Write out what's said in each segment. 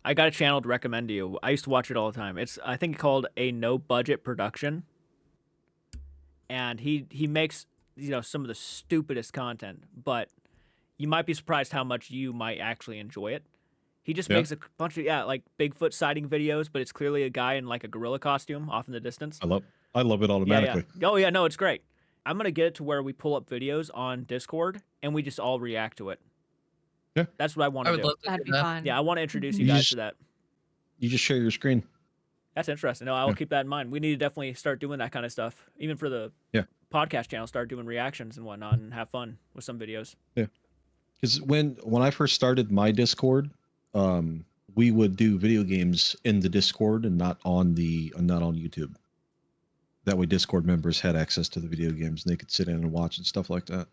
I got a channel to recommend to you. I used to watch it all the time. It's I think called a no budget production, and he makes some of the stupidest content, but you might be surprised how much you might actually enjoy it. He just Yeah. makes a bunch of like Bigfoot sighting videos, but it's clearly a guy in like a gorilla costume off in the distance. I love it Yeah, yeah. automatically. Oh yeah, no, it's great. I'm gonna get it to where we pull up videos on Discord and we just all react to it. Yeah. That's what I want I to would do. love to That'd do be that. fun. Yeah, I want to introduce you You guys just- to that. You just share your screen. That's interesting. No, I will Yeah. keep that in mind. We need to definitely start doing that kind of stuff, even for the Yeah. podcast channel. Start doing reactions and whatnot, and have fun with some videos. Because when I first started my Discord, we would do video games in the Discord and not on YouTube. That way, Discord members had access to the video games and they could sit in and watch and stuff like that.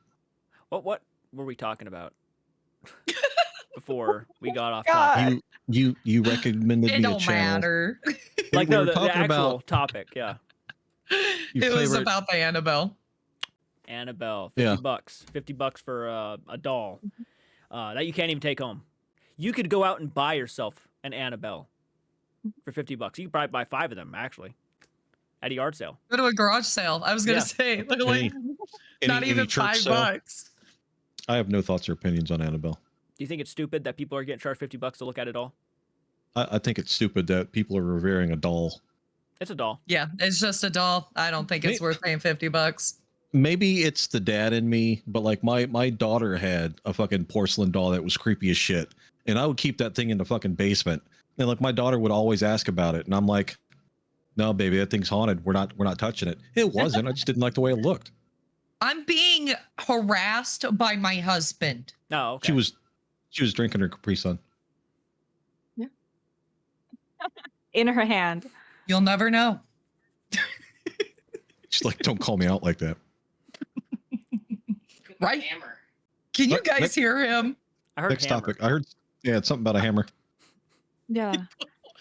What were we talking about before we got off God. topic? You recommended It me a don't channel. matter. Like we no, were the talking actual about topic. Yeah, your It was favorite- about the Annabelle. Annabelle, Yeah. $50, $50 for a doll that you can't even take home. You could go out and buy yourself an Annabelle for $50. You could probably buy 5 of them actually at a yard sale. Go to a garage sale. I was gonna Yeah. say, like, not any even church sale? $5. I have no thoughts or opinions on Annabelle. Do you think it's stupid that people are getting charged $50 to look at it all? I think it's stupid that people are revering a doll. It's a doll. Yeah, it's just a doll. I don't think it's worth paying $50. Maybe it's the dad in me, but like my daughter had a fucking porcelain doll that was creepy as shit, and I would keep that thing in the fucking basement. And like my daughter would always ask about it, and I'm like, "No, baby, that thing's haunted. We're not touching it." It wasn't. I just didn't like the way it looked. I'm being harassed by my husband. No, okay. She was drinking her Capri Sun. In her hand. You'll never know. She's like, "Don't call me out like that." Right? Can you What? guys Next- hear him? I heard Next hammer. topic. I heard, yeah, it's something about a hammer. Yeah.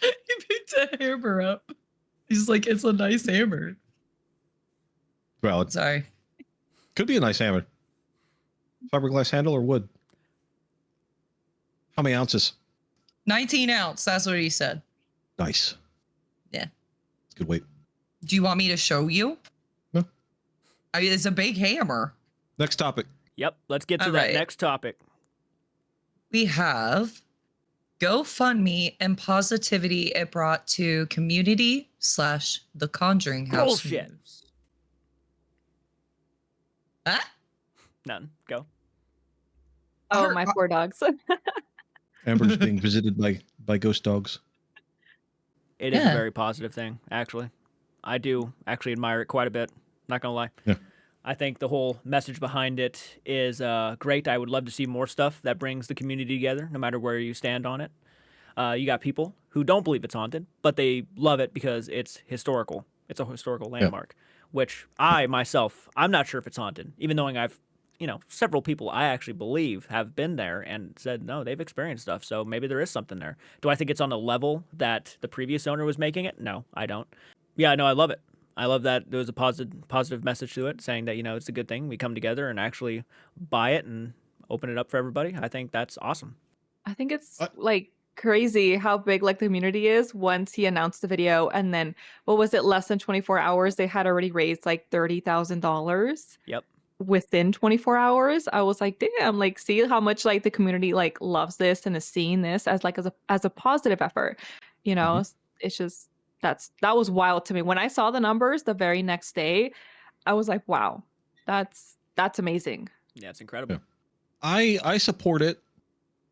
He picked a hammer up. He's like, it's a nice hammer. Well, it Sorry. could be a nice hammer. Fiberglass handle or wood? How many ounces? 19 ounce. That's what he said. Nice. Yeah. It's good weight. Do you want me to show you? No. I mean, it's a big hammer. Next topic. Yep. Let's get to All that right. next topic. We have GoFundMe and positivity it brought to community / the Conjuring house. Bullshit. news. Huh? None. Go. Oh, Her- my poor dogs. Amber's being visited by ghost dogs. It is a Yeah. very positive thing, actually. I do actually admire it quite a bit. Not gonna lie. Yeah. I think the whole message behind it is great. I would love to see more stuff that brings the community together, no matter where you stand on it. You got people who don't believe it's haunted, but they love it because it's historical. It's a historical landmark, which I myself, I'm not sure if it's haunted, even though I've, several people I actually believe have been there and said, no, they've experienced stuff. So maybe there is something there. Do I think it's on the level that the previous owner was making it? No, I don't. Yeah, no, I love it. I love that there was a positive message to it saying that, it's a good thing. We come together and actually buy it and open it up for everybody. I think that's awesome. I think it's I- like crazy how big like the community is once he announced the video, and then what was it, less than 24 hours they had already raised like $30,000 Yep. within 24 hours. I was like, damn, like see how much like the community like loves this and is seeing this as like as a positive effort. It's just that was wild to me. When I saw the numbers the very next day, I was like, wow, that's amazing. Yeah, it's incredible. Yeah. I support it.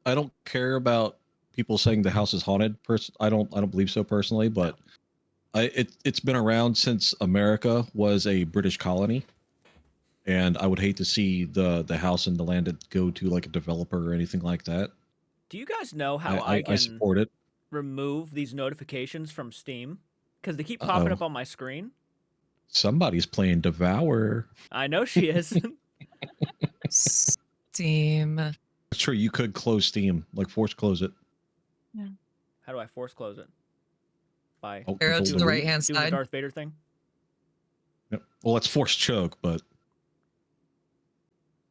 I don't care about people saying the house is haunted. I don't believe so personally, but it's been around since America was a British colony, and I would hate to see the house and the land it go to like a developer or anything like that. Do you guys know how I I can support it. remove these notifications from Steam? Because they keep popping Uh-oh. up on my screen. Somebody's playing Devour. I know she is. Steam. Sure, you could close Steam, like force close it. How do I force close it? By Oh, Arrow to control the delete. right hand doing the side. Darth Vader thing? Yep. Well, that's force choke, but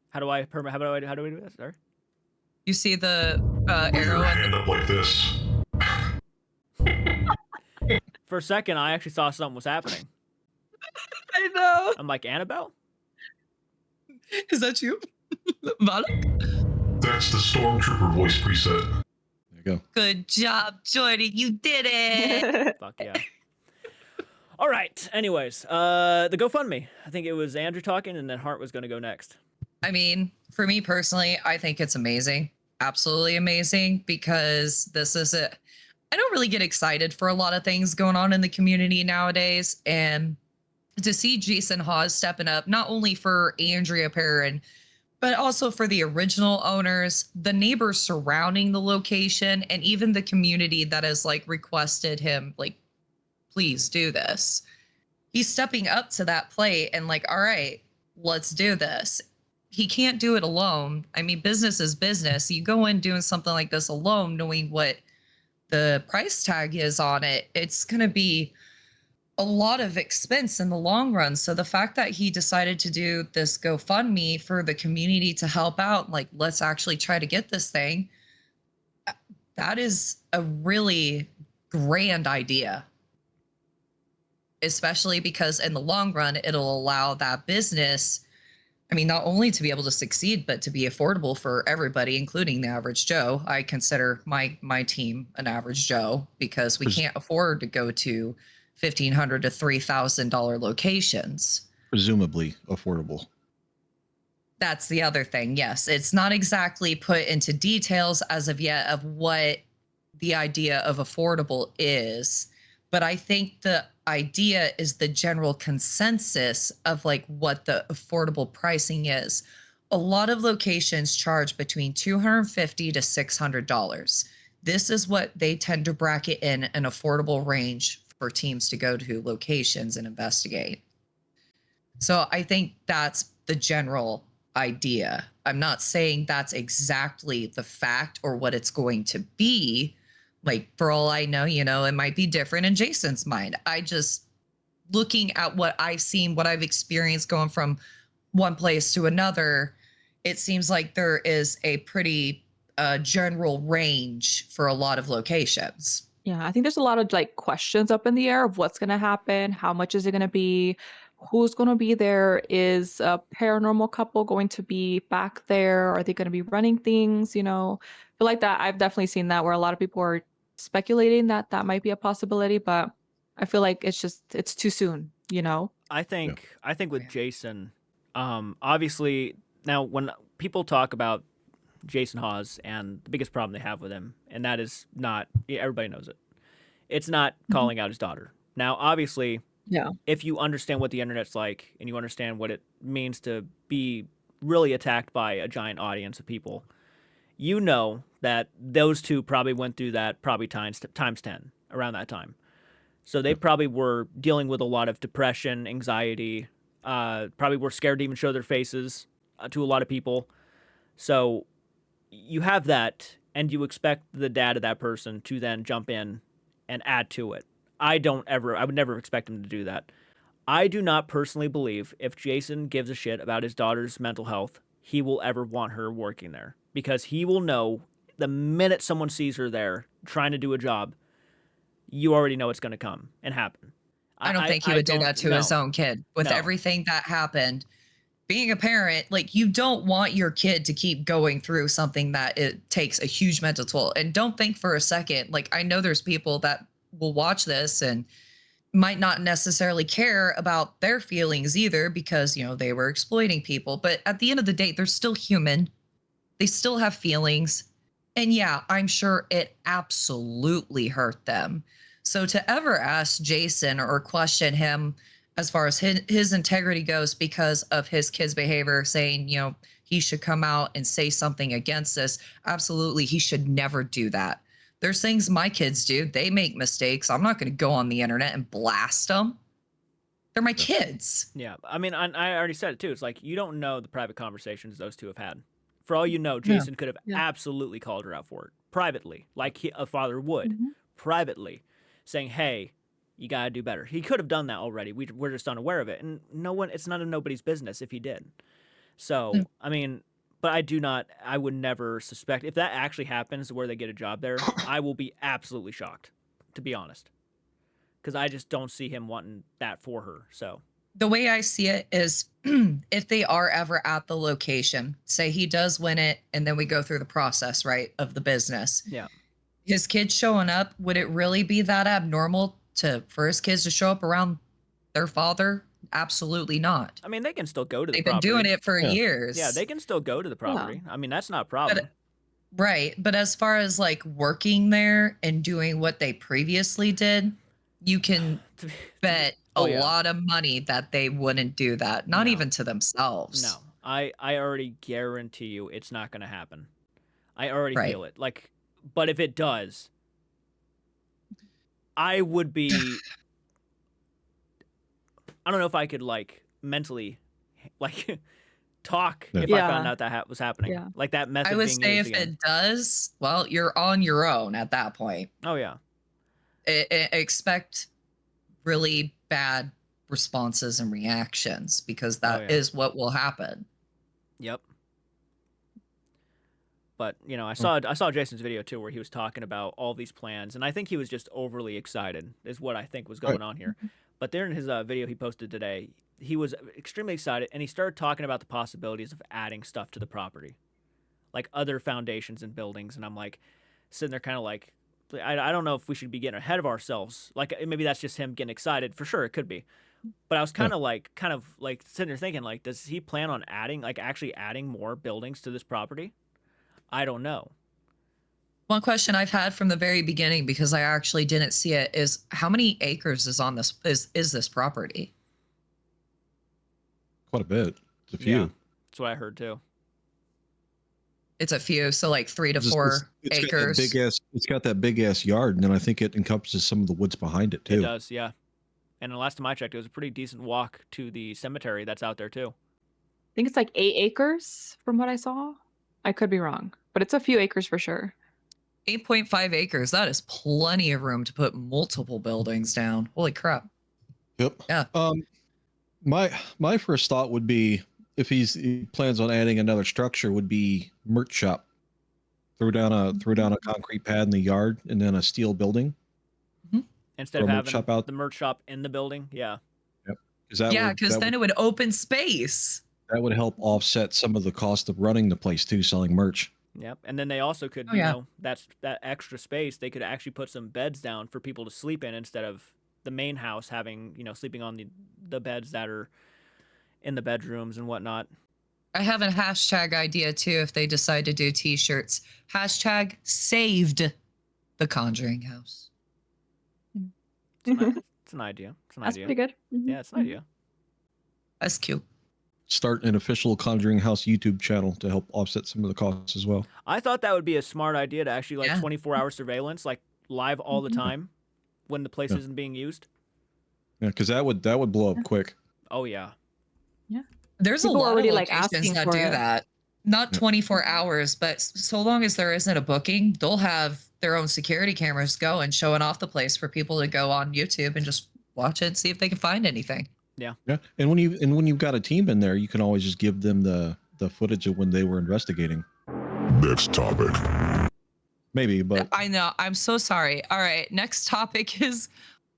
How do I do this? Sorry. You see the arrow Your and hand up like this. For a second, I actually thought something was happening. I know. I'm like, Annabelle? Is that you? Valak? That's the Stormtrooper voice preset. There you go. Good job, Jordan. You did it. Fuck yeah. All right. Anyways, the GoFundMe. I think it was Andrew talking, and then Hart was going to go next. I mean, for me personally, I think it's amazing. Absolutely amazing, because this is it. I don't really get excited for a lot of things going on in the community nowadays. And to see Jason Hawes stepping up, not only for Andrea Perrin, but also for the original owners, the neighbors surrounding the location, and even the community that has like requested him, like, please do this. He's stepping up to that plate and like, all right, let's do this. He can't do it alone. I mean, business is business. You go in doing something like this alone, knowing what the price tag is on it, it's going to be a lot of expense in the long run. So the fact that he decided to do this GoFundMe for the community to help out, like, let's actually try to get this thing, that is a really grand idea. Especially because in the long run, it'll allow that business, I mean, not only to be able to succeed, but to be affordable for everybody, including the average Joe. I consider my team an average Joe, because we can't afford to go to $1,500 to $3,000 locations. Presumably affordable. That's the other thing. Yes, it's not exactly put into details as of yet of what the idea of affordable is, but I think the idea is the general consensus of like what the affordable pricing is. A lot of locations charge between $250 to $600. This is what they tend to bracket in an affordable range for teams to go to locations and investigate. So I think that's the general idea. I'm not saying that's exactly the fact or what it's going to be. Like, for all I know, you know, it might be different in Jason's mind. I just, looking at what I've seen, what I've experienced going from one place to another, it seems like there is a pretty general range for a lot of locations. Yeah, I think there's a lot of like questions up in the air of what's going to happen, how much is it going to be, who's going to be there, is a paranormal couple going to be back there, are they going to be running things, you know? I feel like that I've definitely seen that where a lot of people are speculating that that might be a possibility, but I feel like it's too soon, you know? I think with Jason, obviously now when people talk about Jason Hawes and the biggest problem they have with him, and that is not, everybody knows it. It's not calling out his daughter. Now, obviously, Yeah. if you understand what the internet's like and you understand what it means to be really attacked by a giant audience of people, you know that those two probably went through that probably times 10 around that time. So they probably were dealing with a lot of depression, anxiety, probably were scared to even show their faces to a lot of people. So you have that, and you expect the dad of that person to then jump in and add to it. I would never expect him to do that. I do not personally believe if Jason gives a shit about his daughter's mental health, he will ever want her working there, because he will know the minute someone sees her there trying to do a job, you already know it's going to come and happen. I don't think he would do that to his own kid with No. everything that happened. Being a parent, like, you don't want your kid to keep going through something that it takes a huge mental toll. And don't think for a second, like, I know there's people that will watch this and might not necessarily care about their feelings either, because, you know, they were exploiting people. But at the end of the day, they're still human. They still have feelings. And yeah, I'm sure it absolutely hurt them. So to ever ask Jason or question him as far as his integrity goes because of his kid's behavior, saying, you know, he should come out and say something against this, absolutely, he should never do that. There's things my kids do. They make mistakes. I'm not going to go on the internet and blast them. They're my kids. Yeah, I mean, I already said it too. It's like, you don't know the private conversations those two have had. For all you know, Jason could have absolutely called her out for it privately, like a father would, privately, saying, "Hey, you gotta do better." He could have done that already. We're just unaware of it, and it's none of nobody's business if he did. So, I mean, but I would never suspect if that actually happens where they get a job there. I will be absolutely shocked, to be honest. because I just don't see him wanting that for her. So The way I see it is if they are ever at the location, say he does win it, and then we go through the process, right, of the business. yeah, His kids showing up, would it really be that abnormal for his kids to show up around their father? Absolutely not. I mean they can still go to the They've property. been doing it for Yeah. years. Yeah, they can still go to the property. I mean that's not a problem. Right. But as far as like working there and doing what they previously did, you can bet Oh, a yeah. lot of money that they wouldn't do that. Not No. even to themselves. No, I already guarantee you it's not going to happen. I already Right. feel it. Like, but if it does, I would be. I don't know if I could like mentally, like, talk Yeah. if I Yeah. found out that was happening. Yeah. Like that method I would being say used if again. it does, well, you're on your own at that point. Oh yeah, Expect really bad responses and reactions because that is yeah. what will happen. yep. But you know, I saw Jason's video too, where he was talking about all these plans, and I think he was just overly excited, is what I think was going on here. But there in his video he posted today, he was extremely excited, and he started talking about the possibilities of adding stuff to the property, like other foundations and buildings. And I'm like, sitting there, kind of like, I don't know if we should be getting ahead of ourselves. Like maybe that's just him getting excited. For sure, it could be. But I was kind of like sitting there thinking, like, does he plan on actually adding more buildings to this property? I don't know. One question I've had from the very beginning, because I actually didn't see it, is how many acres is on this is this property? Quite a bit. It's a few. Yeah, that's what I heard too. It's a few, so like 3 to It's- 4 it's acres. It's got that big ass yard, and then I think it encompasses some of the woods behind it too. It does, yeah. And the last time I checked, it was a pretty decent walk to the cemetery that's out there too. I think it's like 8 acres from what I saw. I could be wrong, but it's a few acres for sure. 8.5 acres. That is plenty of room to put multiple buildings down. Holy crap. Yep. Yeah. My first thought would be, if he plans on adding another structure, would be merch shop. Throw down a concrete pad in the yard, and then a steel building. Instead Or of a merch having shop out- the merch shop in the building, yeah. Yeah, because then it would open space. that would help offset some of the cost of running the place too, selling merch. Yep. And then they also could, Oh, you yeah. know, that extra space, they could actually put some beds down for people to sleep in instead of the main house having, you know, sleeping on the beds that are in the bedrooms and whatnot. I have a hashtag idea too if they decide to do t-shirts. Hashtag saved the Conjuring house. It's an idea. It's an That's idea. pretty good. Mhm. Yeah, it's an idea. That's cute. Start an official Conjuring House YouTube channel to help offset some of the costs as well. I thought that would be a smart idea to actually like Yeah. 24-hour surveillance, like live all the Mhm. time when the place Yeah. isn't being used. Yeah, because that would blow up quick. Oh yeah. There's People a lot already, of like, locations asking that for do it. that. Not Yeah. 24 hours, but so long as there isn't a booking, they'll have their own security cameras going, showing off the place for people to go on YouTube and just watch it and see if they can find anything. Yeah, and when you've got a team in there, you can always just give them the footage of when they were investigating. Next topic. Maybe, but I know. I'm so sorry. All right. Next topic is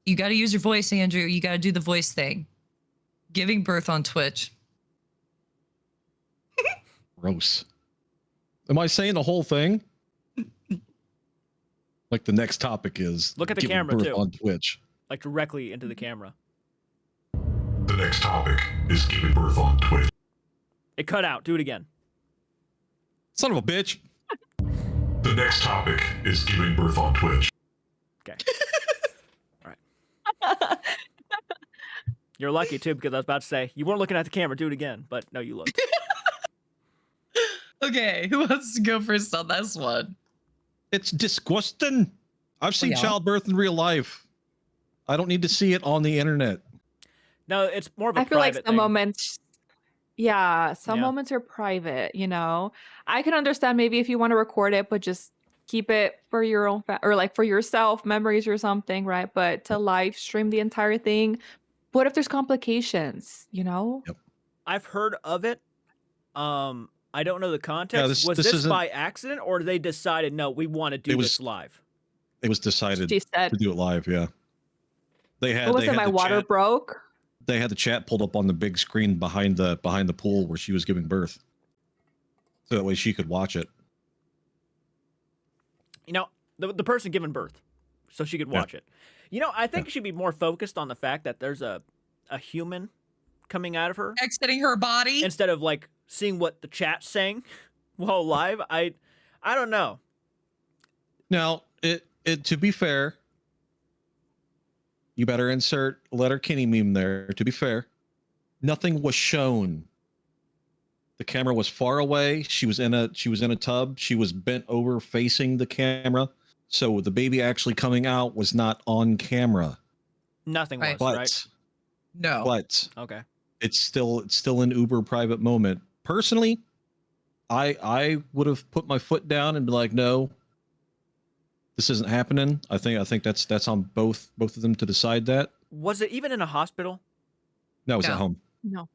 you got to use your voice, Andrew. You got to do the voice thing. Giving birth on Twitch. gross. Am I saying the whole thing? Like the next topic is Look at the giving camera, birth too. on Twitch. Like directly into the camera. The next topic is giving birth on Twitch. It cut out. Do it again. Son of a bitch. The next topic is giving birth on Twitch. Okay. All right. You're lucky too, because I was about to say you weren't looking at the camera. Do it again, but no, you looked. Okay. Who wants to go first on this one? It's disgusting. I've seen yeah. childbirth in real life. I don't need to see it on the internet. No, it's more of a I feel like private some thing. moments, yeah, some Yeah. moments are private, you know. I can understand maybe if you want to record it, but just keep it for your own or like for yourself, memories or something, right? But to live stream the entire thing, what if there's complications, you know? I've heard of it. I don't know the context. this this isn't- by accident, or they decided no, we want to do It was- this live? It was decided She said, to do it live. Yeah. They had What was they it? had My the water chat. broke. They had the chat pulled up on the big screen behind the pool where she was giving birth, so that way she could watch it. You know, the person giving birth, so she could Yeah. watch it. You know, I think she'd be more focused on the fact that there's a human coming out of her Exiting her body. instead of like seeing what the chat's saying while live. I don't know. Now, it to be fair, you better insert letter Kenny meme there. To be fair, nothing was shown. The camera was far away. She was in a tub. She was bent over facing the camera. So the baby actually coming out was not on camera. Nothing Right. was, But right? No. but Okay. it's still an uber private moment. Personally, I would have put my foot down and be like, no, this isn't happening. I think that's on both of them to decide that. Was it even in a hospital? No, it's No. at home. No.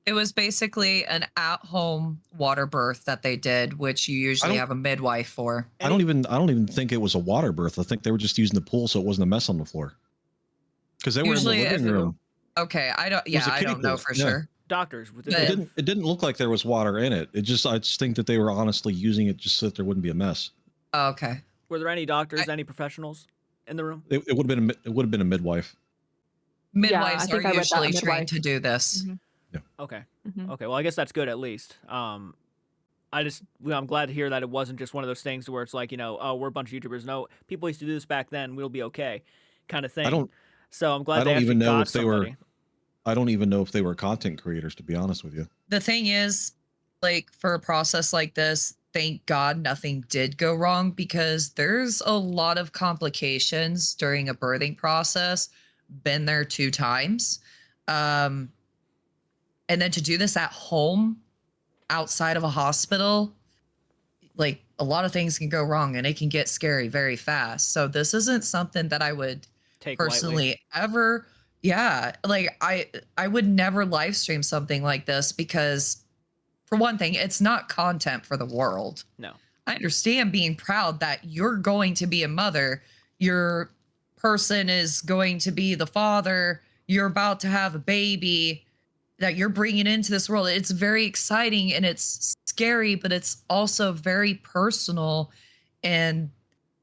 It was basically an at-home water birth that they did, which you usually don't- have a midwife for. I don't even think it was a water birth. I think they were just using the pool so it wasn't a mess on the floor. Because they were Usually in the living if it- room. Okay, I don't. was Yeah, a I kiddie don't know pool. for Yeah. sure. Doctors. But- It didn't look like there was water in it. I just think that they were honestly using it just so that there wouldn't be a mess. Oh, okay. Were there any doctors, any professionals in the room? It would have been a midwife. Midwives I think are I read that, usually midwife. trained to do this. Mhm. Okay. Mhm. Okay. Well, I guess that's good at least. I'm glad to hear that it wasn't just one of those things where it's like, oh, we're a bunch of YouTubers. No, people used to do this back then. We'll be okay, kind of thing. So I'm glad I they don't actually even know got if they somebody. were. I don't even know if they were content creators, to be honest with you. The thing is, like, for a process like this, thank God nothing did go wrong, because there's a lot of complications during a birthing process. Been there 2 times. And then to do this at home outside of a hospital, like, a lot of things can go wrong and it can get scary very fast. So this isn't something that I would Take personally lightly. ever, yeah, like I would never live stream something like this, because for one thing, it's not content for the world. No. I understand being proud that you're going to be a mother, your person is going to be the father, you're about to have a baby that you're bringing into this world. It's very exciting and it's scary, but it's also very personal, and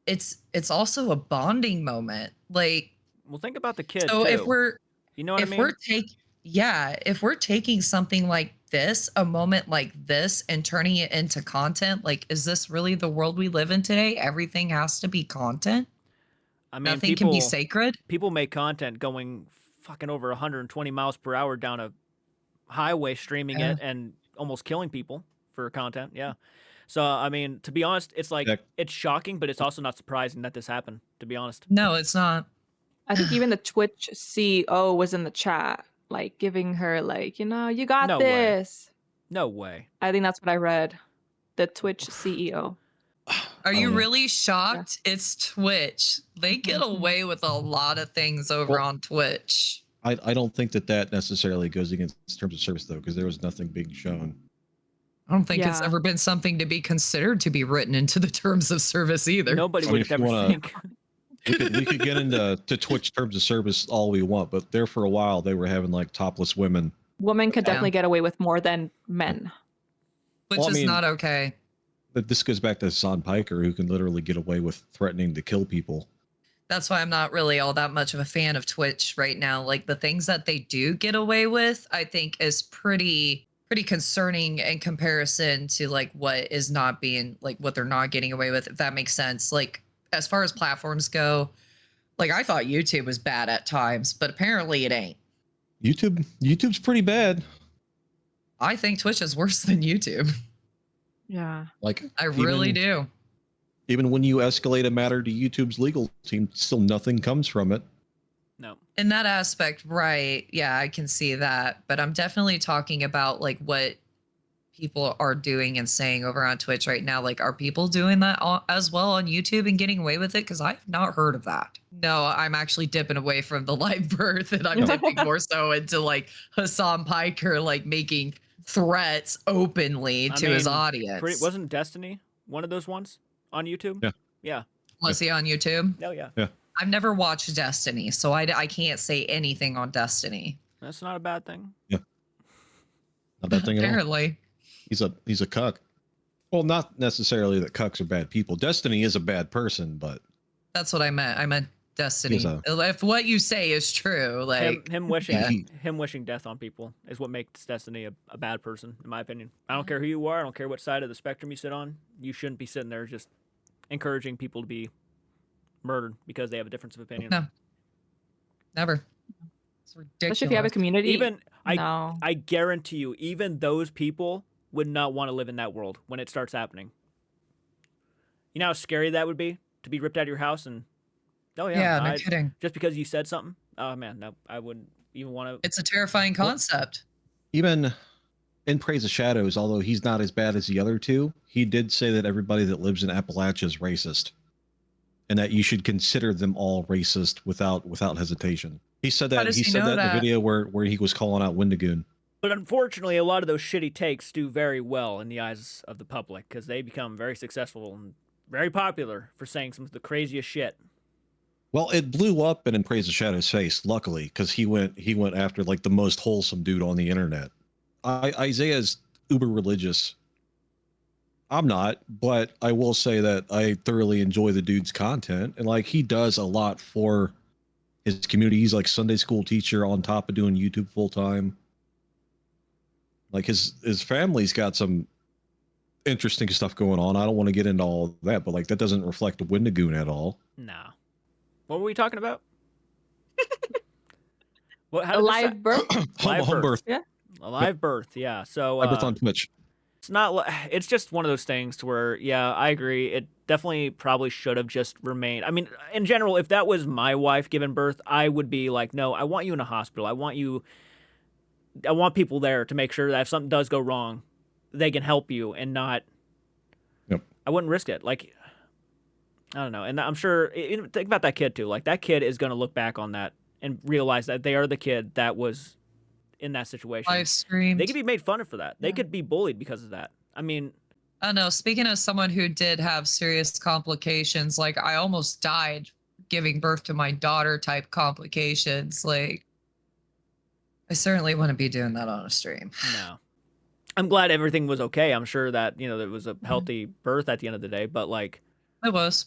it's also a bonding moment. Like, Well, think about the kid so too. if we're you know what I if mean? we're taking if we're taking something like this, a moment like this, and turning it into content, like, is this really the world we live in today? Everything has to be content. I mean, Nothing can be sacred. people make content going fucking over 120 miles per hour down a highway, streaming Yeah. it and almost killing people for content. Yeah. So I mean, to be honest, it's like Yeah. it's shocking, but it's also not surprising that this happened. To be honest. No, it's not. I think even the Twitch CEO was in the chat, like giving her like, you got No way. this. No way. I think that's what I read. The Twitch CEO. Are I you don't know. really shocked? It's Twitch. They get Mhm. away with a lot of things over Well- on Twitch. I don't think that necessarily goes against terms of service though, because there was nothing being shown. I don't think it's Yeah. ever been something to be considered to be written into the terms of service either. Nobody I mean, would if you ever wanna- think. We could get into Twitch terms of service all we want, but there for a while they were having like topless women. Women could Yeah. definitely get away with more than men. Which Well, I is mean- not okay. But this goes back to Hassan Piker, who can literally get away with threatening to kill people. That's why I'm not really all that much of a fan of Twitch right now. Like, the things that they do get away with, I think is pretty concerning in comparison to like what is not being, like, what they're not getting away with, if that makes sense. Like, as far as platforms go, like, I thought YouTube was bad at times, but apparently it ain't. YouTube's pretty bad. I think Twitch is worse than YouTube. Yeah. Like I really even- do. Even when you escalate a matter to YouTube's legal team, still nothing comes from it. No. In that aspect, right. Yeah, I can see that. But I'm definitely talking about like what people are doing and saying over on Twitch right now. Like, are people doing that as well on YouTube and getting away with it? Because I've not heard of that. No, I'm actually dipping away from the live birth, and I'm dipping more so into like Hassan Piker, like making threats openly I to his mean, audience. Wasn't Destiny one of those ones on YouTube? Yeah. Yeah. Was he on YouTube? Oh yeah. I I've never watched Destiny, so I can't say anything on Destiny. That's not a bad thing. Not that thing at all. Apparently. He's a cuck. Well, not necessarily that cucks are bad people. Destiny is a bad person, but That's what I meant. I meant Destiny. He's a- If what you say is true, like Him wishing yeah. him wishing death on people is what makes Destiny a bad person, in my opinion. I don't care who you are. I don't care what side of the spectrum you sit on. You shouldn't be sitting there just encouraging people to be murdered because they have a difference of opinion. No. Never. It's ridiculous. Especially if you have a community. Even no. I guarantee you, even those people would not want to live in that world when it starts happening. You know how scary that would be to be ripped out of your house and Yeah, no kidding. just because you said something. Oh man, no, I wouldn't even want to. It's a terrifying concept. even in Praise of Shadows, although he's not as bad as the other two, he did say that everybody that lives in Appalachia is racist, and that you should consider them all racist without hesitation. He said How that. does He he said know that in that? the video where he was calling out Wendigoon. But unfortunately, a lot of those shitty takes do very well in the eyes of the public because they become very successful and very popular for saying some of the craziest shit. Well, it blew up in Praise of Shadows' face, luckily, because he went after like the most wholesome dude on the internet. Isaiah's uber religious. I'm not, but I will say that I thoroughly enjoy the dude's content, and like he does a lot for his community. He's like Sunday school teacher on top of doing YouTube full time. Like his family's got some interesting stuff going on. I don't want to get into all that, but like that doesn't reflect Wendigoon at all. No. What were we talking about? What? How A did this live birth. Home birth. Yeah. A live birth, yeah. So Live birth on Twitch. it's not. It's just one of those things to where, yeah, I agree. It definitely probably should have just remained. I mean, in general, if that was my wife giving birth, I would be like, no, I want you in a hospital. I want people there to make sure that if something does go wrong, they can help you and not. Yep. I wouldn't risk it. Like, I don't know. And I'm sure, think about that kid too. Like, that kid is going to look back on that and realize that they are the kid that was in that situation. Live streamed. They could be made fun of for that. They Yeah. could be bullied because of that. I mean, I don't know. Speaking of someone who did have serious complications, like I almost died giving birth to my daughter type complications. Like, I certainly wouldn't be doing that on a stream. no. I'm glad everything was okay. I'm sure that, there was a healthy birth at the end of the day, but like, It was.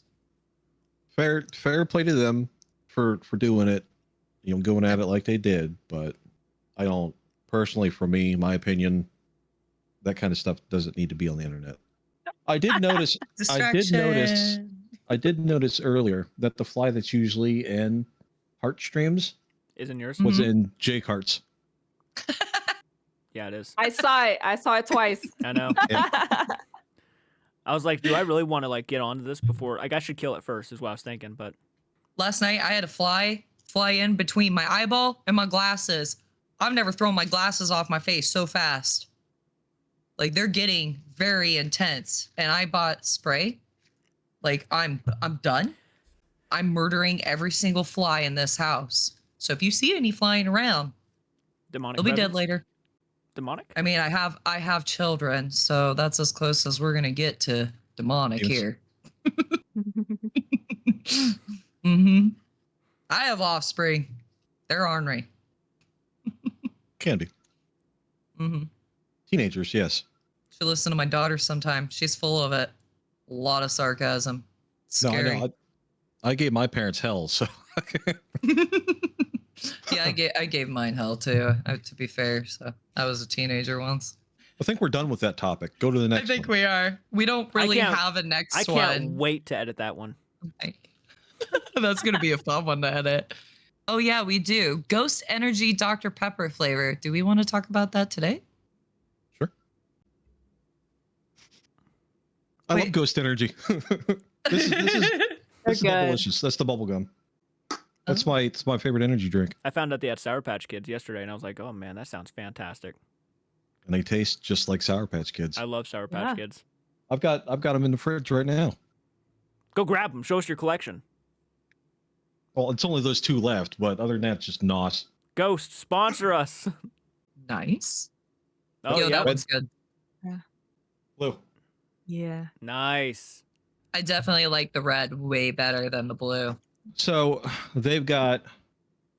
Fair play to them for doing it, going at it like they did. But I don't personally, for me, my opinion, that kind of stuff doesn't need to be on the internet. I did notice. I did notice earlier that the fly that's usually in Heart streams isn't yours? was Mhm. in Jake Heart's. Yeah, it is. I saw it twice. I know. I was like, do I really want to like get onto this before? Like, I should kill it first, is what I was thinking. But Last night I had a fly in between my eyeball and my glasses. I've never thrown my glasses off my face so fast. Like they're getting very intense. And I bought spray. Like I'm done. I'm murdering every single fly in this house. So if you see any flying around, demonic. they'll be dead presence? later. Demonic? I mean, I have children, so that's as close as we're gonna get to demonic Yes. here. Mm-hmm. I have offspring. They're ornery. Candy. Mm-hmm. Teenagers, yes. Should listen to my daughter sometime. She's full of it. A lot of sarcasm. No, I Scary. know. I gave my parents hell, so Yeah, I gave mine hell too. To be fair, so I was a teenager once. I think we're done with that topic. Go to the next one. we are. We don't really can't- have a next I can't one. wait to edit that one. That's gonna be a fun one to edit. Oh yeah, we do. Ghost Energy Dr. Pepper flavor. Do we want to talk about that today? Sure. I love Wait. Ghost Energy. this is They're good. delicious. That's the bubble gum. It's my favorite energy drink. I found out they had Sour Patch Kids yesterday, and I was like, oh man, that sounds fantastic. And they taste just like Sour Patch Kids. I love Sour Patch Yeah. Kids. I've got them in the fridge right now. Go grab them. Show us your collection. Well, it's only those two left, but other than that, it's just NOS. Ghost, sponsor us. Nice. Oh, Yo, yeah. that one's good. Blue. Yeah. Nice. I definitely like the red way better than the blue. So they've got.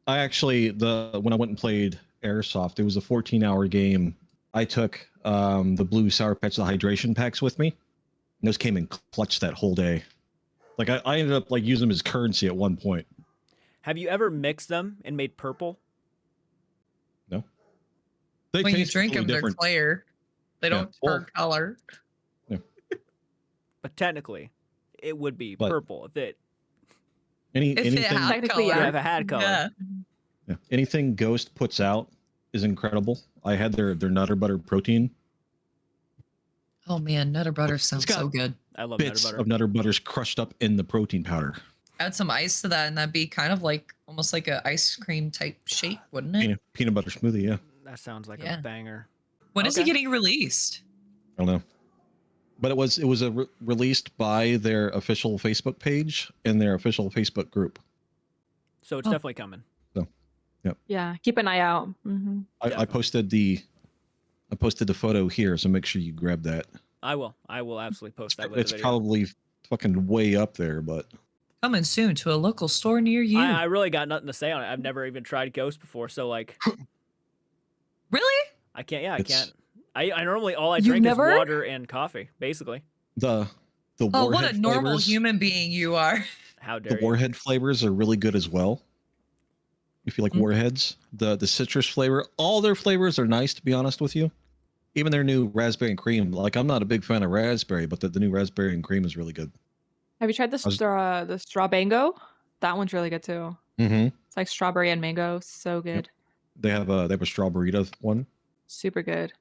I actually when I went and played Airsoft, it was a 14-hour game. I took the blue Sour Patch, the hydration packs with me. And those came in clutch that whole day. Like I ended up like using them as currency at one point. Have you ever mixed them and made purple? No. They When you taste drink really them, they're different. clear. They Yeah. don't turn color. But technically, it would be But- purple if it If it anything, had Technically, color. yeah, if it had color. Yeah. yeah, anything Ghost puts out is incredible. I had their Nutter Butter protein. Oh man, Nutter Butter sounds got so good. I love Nutter Bits Butter. of Nutter Butters crushed up in the protein powder. Add some ice to that, and that'd be kind of like almost like a ice cream type shape, wouldn't it? Peanut butter smoothie, yeah. That sounds like Yeah. a banger. When is it Okay. getting released? I don't know. But it was released by their official Facebook page and their official Facebook group. So it's Oh. definitely coming. Yeah, keep an eye out. Hmm. I Definitely. posted the photo here, so make sure you grab that. I will absolutely post that with It's the video. probably fucking way up there, but Coming soon to a local store near you. I really got nothing to say on it. I've never even tried Ghost before, so like Really? I can't. Yeah, I It's- can't. I normally all I You've drink never? is water and coffee, basically. the Oh, what warhead a normal flavors, human being you are. How the dare you? warhead flavors are really good as well. If you like Mm. warheads, the citrus flavor, all their flavors are nice, to be honest with you. Even their new raspberry and cream. Like I'm not a big fan of raspberry, but the new raspberry and cream is really good. Have you tried the was- the strawbango? That one's really good too. Mm-hmm. It's like strawberry and mango. So good. They have a strawberry one. Super good.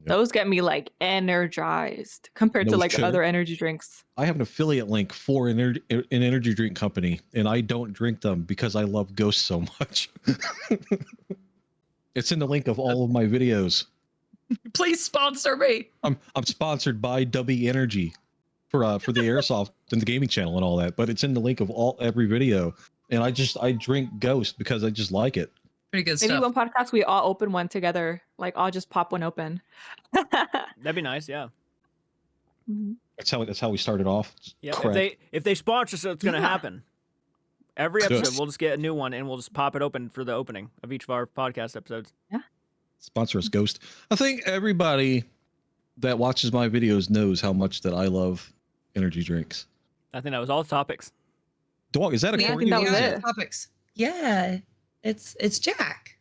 Yep. Those get me like energized compared to No like sugar. other energy drinks. I have an affiliate link for an energy drink company, and I don't drink them because I love Ghost so much. It's in the link of all of my videos. Please sponsor me. I'm sponsored by W Energy for the Airsoft and the gaming channel and all that, but it's in the link of every video. And I drink Ghost because I just like it. Pretty good Maybe stuff. one podcast we all open one together. Like I'll just pop one open. That'd be nice. Yeah. Mhm. That's how we started off. Yeah. Crack. If they sponsor, so it's gonna Yeah. happen. Every Good. episode, we'll just get a new one and we'll just pop it open for the opening of each of our podcast episodes. Sponsor us, Ghost. I think everybody that watches my videos knows how much that I love energy drinks. I think that was all the topics. Dog, is that a Yeah, I corgi? think that was Yeah, it. topics. Yeah, it's Jack.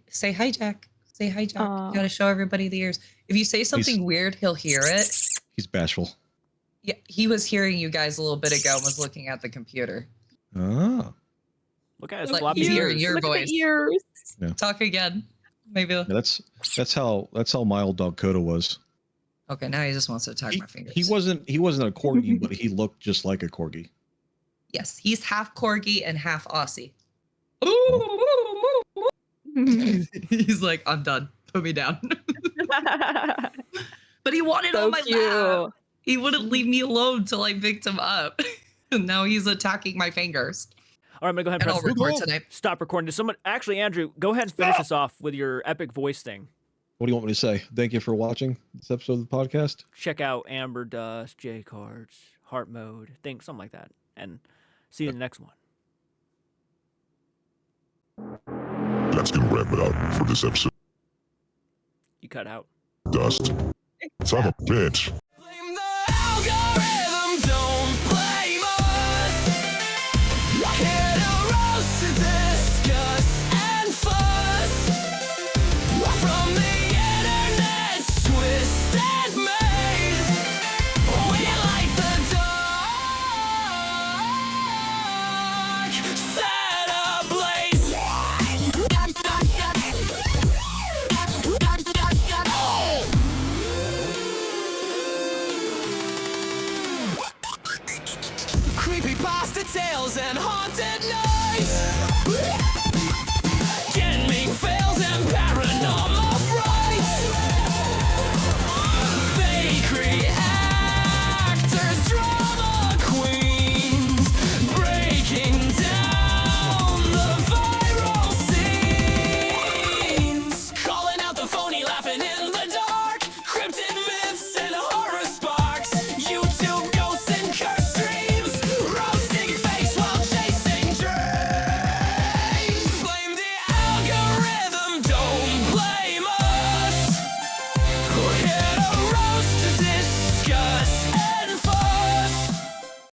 Say hi, Jack. Say hi, Jack. Aw. Gotta show everybody the ears. If you say something weird, he'll hear it. He's bashful. Yeah, he was hearing you guys a little bit ago and was looking at the computer. Ah. Look at his Look, floppy he's here, ears. your Look at voice. the ears. Talk again. Maybe. Yeah, that's how my old dog Coda was. Okay, now he just wants to attack my fingers. He wasn't a corgi, but he looked just like a corgi. Yes, he's half corgi and half Aussie. He's like, I'm done. Put me down. But he wanted So on my cute. lap. He wouldn't leave me alone till I picked him up. And now he's attacking my fingers. All right, I'm gonna go ahead And and I'll press record tonight. stop recording. Does someone actually, Andrew, go ahead and finish this off with your epic voice thing. What do you want me to say? Thank you for watching this episode of the podcast. Check out Amber Dust, J Cards, Heart Mode, think something like that, and see you in the next one. That's gonna wrap it up for this episode. You cut out. Dust. Son of a bitch. Blame the algorithm, don't blame us. Here to roast, to discuss, and fuss. From the internet's twisted maze, we light the dark, set ablaze. Creepypasta tales and haunted nights. Getting me fails and paranormal.